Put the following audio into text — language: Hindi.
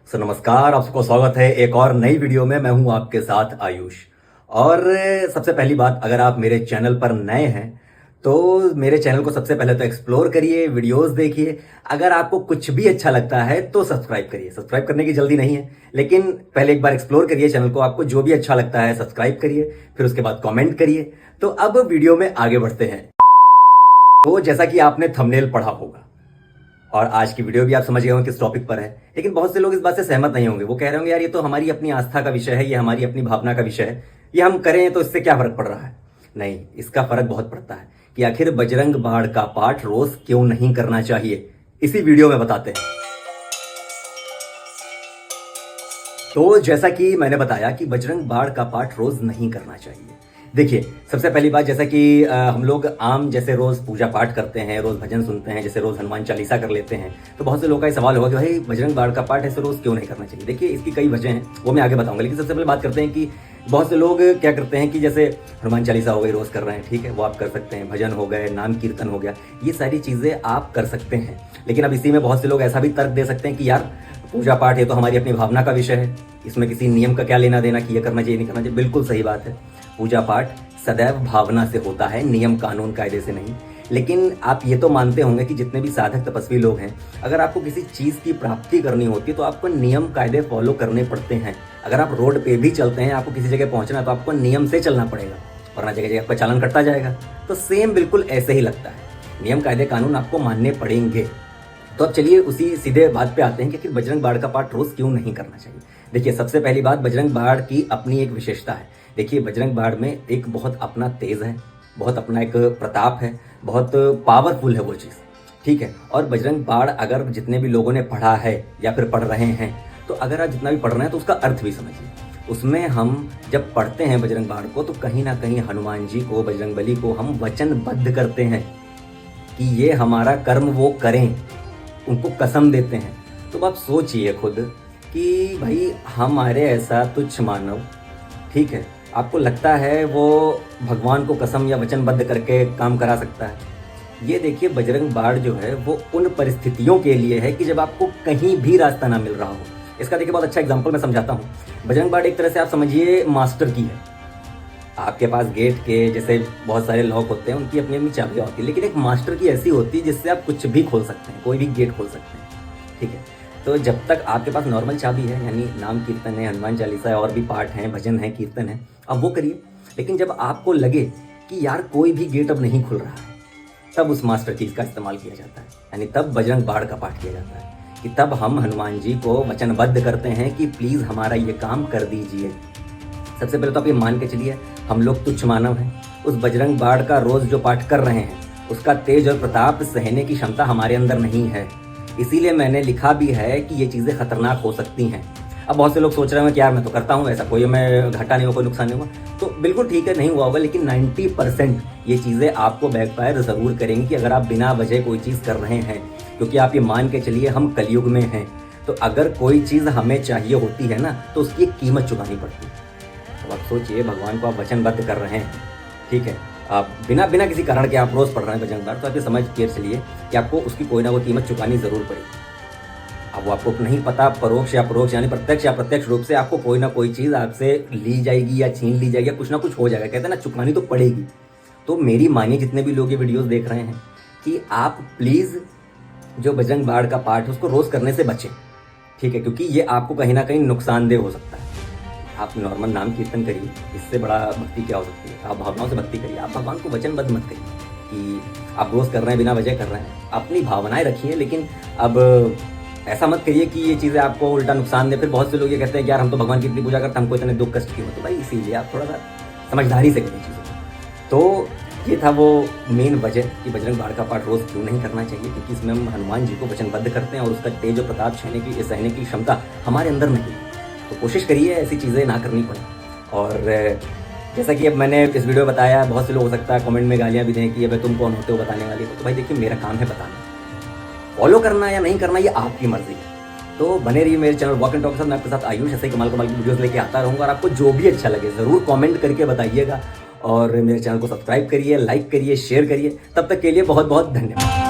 नमस्कार, आप सबको स्वागत है एक और नई वीडियो में। मैं हूं आपके साथ आयुष। और सबसे पहली बात, अगर आप मेरे चैनल पर नए हैं तो मेरे चैनल को सबसे पहले तो एक्सप्लोर करिए, वीडियोस देखिए। अगर आपको कुछ भी अच्छा लगता है तो सब्सक्राइब करिए। सब्सक्राइब करने की जल्दी नहीं है, लेकिन पहले एक बार एक्सप्लोर करिए चैनल को। आपको जो भी अच्छा लगता है सब्सक्राइब करिए, फिर उसके बाद कॉमेंट करिए। तो अब वीडियो में आगे बढ़ते हैं। तो जैसा कि आपने थंबनेल पढ़ा होगा और आज की वीडियो भी आप समझ गए होंगे किस टॉपिक पर है, लेकिन बहुत से लोग इस बात से सहमत नहीं होंगे। वो कह रहे होंगे यार ये तो हमारी अपनी आस्था का विषय है, ये हमारी अपनी भावना का विषय है, ये हम करें तो इससे क्या फर्क पड़ रहा है। नहीं, इसका फर्क बहुत पड़ता है कि आखिर बजरंग बाण का पाठ रोज क्यों नहीं करना चाहिए, इसी वीडियो में बताते हैं। तो जैसा कि मैंने बताया कि बजरंग बाण का पाठ रोज नहीं करना चाहिए। देखिए, सबसे पहली बात, जैसा कि हम लोग आम जैसे रोज पूजा पाठ करते हैं, रोज भजन सुनते हैं, जैसे रोज हनुमान चालीसा कर लेते हैं, तो बहुत से लोगों का ये सवाल होगा कि भाई बजरंग बाण का पाठ ऐसे रोज क्यों नहीं करना चाहिए। देखिए, इसकी कई वजह हैं, वो मैं आगे बताऊंगा। लेकिन सबसे पहले बात करते हैं कि बहुत से लोग क्या करते हैं कि जैसे हनुमान चालीसा हो गई, रोज कर रहे हैं, ठीक है, वो आप कर सकते हैं। भजन हो गए, नाम कीर्तन हो गया, ये सारी चीजें आप कर सकते हैं। लेकिन अब इसी में बहुत से लोग ऐसा भी तर्क दे सकते हैं कि यार पूजा पाठ ये तो हमारी अपनी भावना का विषय है, इसमें किसी नियम का क्या लेना देना कि ये करना चाहिए नहीं करना चाहिए। बिल्कुल सही बात है, पूजा पाठ सदैव भावना से होता है, नियम कानून कायदे से नहीं। लेकिन आप ये तो मानते होंगे कि जितने भी साधक तपस्वी लोग हैं, अगर आपको किसी चीज़ की प्राप्ति करनी होती है तो आपको नियम कायदे फॉलो करने पड़ते हैं। अगर आप रोड पे भी चलते हैं, आपको किसी जगह पहुंचना है तो आपको नियम से चलना पड़ेगा, वरना जगह जगह आपका चालान कटता जाएगा। तो सेम बिल्कुल ऐसे ही लगता है, नियम कायदे कानून आपको मानने पड़ेंगे। तो अब चलिए उसी सीधे बात पे आते हैं कि बजरंग बाण का पाठ रोज क्यों नहीं करना चाहिए। देखिए, सबसे पहली बात, बजरंग बाण की अपनी एक विशेषता है। देखिए, बजरंग बाण में एक बहुत अपना तेज है, बहुत अपना एक प्रताप है, बहुत पावरफुल है वो चीज़, ठीक है। और बजरंग बाण अगर जितने भी लोगों ने पढ़ा है या फिर पढ़ रहे हैं, तो अगर आप जितना भी पढ़ रहे हैं तो उसका अर्थ भी समझिए। उसमें हम जब पढ़ते हैं बजरंग बाण को तो कहीं ना कहीं हनुमान जी को, बजरंगबली को हम वचनबद्ध करते हैं कि ये हमारा कर्म वो करें, उनको कसम देते हैं। तो आप सोचिए खुद कि भाई हमारे ऐसा तुच्छ मानव, ठीक है, आपको लगता है वो भगवान को कसम या वचनबद्ध करके काम करा सकता है। ये देखिए, बजरंग बाण जो है वो उन परिस्थितियों के लिए है कि जब आपको कहीं भी रास्ता ना मिल रहा हो। इसका देखिए बहुत अच्छा एग्जांपल मैं समझाता हूँ। बजरंग बाण एक तरह से आप समझिए मास्टर की है। आपके पास गेट के जैसे बहुत सारे लॉक होते हैं, उनकी अपनी अपनी चाबियाँ होती है, लेकिन एक मास्टर की ऐसी होती है जिससे आप कुछ भी खोल सकते हैं, कोई भी गेट खोल सकते हैं, ठीक है। तो जब तक आपके पास नॉर्मल चाबी है, यानी नाम कीर्तन है, हनुमान चालीसा है, और भी पाठ हैं, भजन है, कीर्तन है, अब वो करिए। लेकिन जब आपको लगे कि यार कोई भी गेट अब नहीं खुल रहा है, तब उस मास्टर चीज का इस्तेमाल किया जाता है, यानी तब बजरंग बाण का पाठ किया जाता है कि तब हम हनुमान जी को वचनबद्ध करते हैं कि प्लीज हमारा ये काम कर दीजिए। सबसे पहले तो आप ये मान के चलिए, हम लोग तुच्छ मानव हैं। उस बजरंग बाण का रोज जो पाठ कर रहे हैं, उसका तेज और प्रताप सहने की क्षमता हमारे अंदर नहीं है। इसीलिए मैंने लिखा भी है कि ये चीज़ें खतरनाक हो सकती हैं। अब बहुत से लोग सोच रहे हैं कि यार मैं तो करता हूँ, ऐसा कोई मैं घाटा नहीं हुआ, कोई नुकसान नहीं हुआ। तो बिल्कुल ठीक है, नहीं हुआ होगा, लेकिन 90% ये चीज़ें आपको बैकफायर ज़रूर करेंगी कि अगर आप बिना वजह कोई चीज़ कर रहे हैं। क्योंकि आप ये मान के चलिए, हम कलयुग में हैं, तो अगर कोई चीज़ हमें चाहिए होती है ना, तो उसकी एक कीमत चुकानी पड़ती है। तो आप सोचिए, भगवान को आप वचनबद्ध कर रहे हैं, ठीक है, आप बिना किसी कारण के आप रोज़ पढ़ रहे हैं बजरंग बाण, तो आप ये समझ के चलिए कि आपको उसकी कोई ना कोई कीमत चुकानी ज़रूर पड़ेगी। अब वो आपको नहीं पता, परोक्ष या परोक्ष यानी प्रत्यक्ष या प्रत्यक्ष रूप से आपको कोई ना कोई चीज़ आपसे ली जाएगी या छीन ली जाएगी, या कुछ ना कुछ हो जाएगा। कहते हैं ना, चुकानी तो पड़ेगी। तो मेरी मानिए, जितने भी लोग ये वीडियोस देख रहे हैं, कि आप प्लीज़ जो बजरंग बाण का पाठ है उसको रोज़ करने से बचें, ठीक है, क्योंकि ये आपको कहीं ना कहीं नुकसानदेह हो सकता है। आप नॉर्मल नाम कीर्तन करिए, इससे बड़ा भक्ति क्या हो सकती है। आप भावनाओं से भक्ति करिए, आप भगवान को वचनबद्ध मत करिए कि आप रोज़ कर रहे हैं, बिना वजह कर रहे हैं। अपनी भावनाएं रखिए, लेकिन अब ऐसा मत करिए कि ये चीज़ें आपको उल्टा नुकसान दे। फिर बहुत से लोग ये कहते हैं कि यार हम तो भगवान की इतनी पूजा करते हैं, हमको इतने दुख कष्ट क्यों। तो भाई इसीलिए आप थोड़ा सा समझदारी से करिए चीज़ों को। तो ये था वो मेन वजह कि बजरंग बाण का पाठ रोज़ क्यों नहीं करना चाहिए, क्योंकि इसमें हम हनुमान जी को वचनबद्ध करते हैं और उसका तेज और प्रताप सहने की क्षमता हमारे अंदर नहीं है। तो कोशिश करिए ऐसी चीज़ें ना करनी पड़े। और जैसा कि अब मैंने इस वीडियो में बताया, बहुत से लोग हो सकता है कमेंट में गालियाँ भी दें कि अबे तुम कौन होते हो बताने वाले। तो भाई देखिए, मेरा काम है बताना, फॉलो करना या नहीं करना ये आपकी मर्जी है। तो बने रहिए मेरे चैनल वॉक एंड टॉक के साथ। मैं आपके साथ आयुष ऐसे ही कमाल की वीडियोस लेके आता रहूँगा, और आपको जो भी अच्छा लगे ज़रूर कमेंट करके बताइएगा। और मेरे चैनल को सब्सक्राइब करिए, लाइक करिए, शेयर करिए। तब तक के लिए बहुत बहुत धन्यवाद।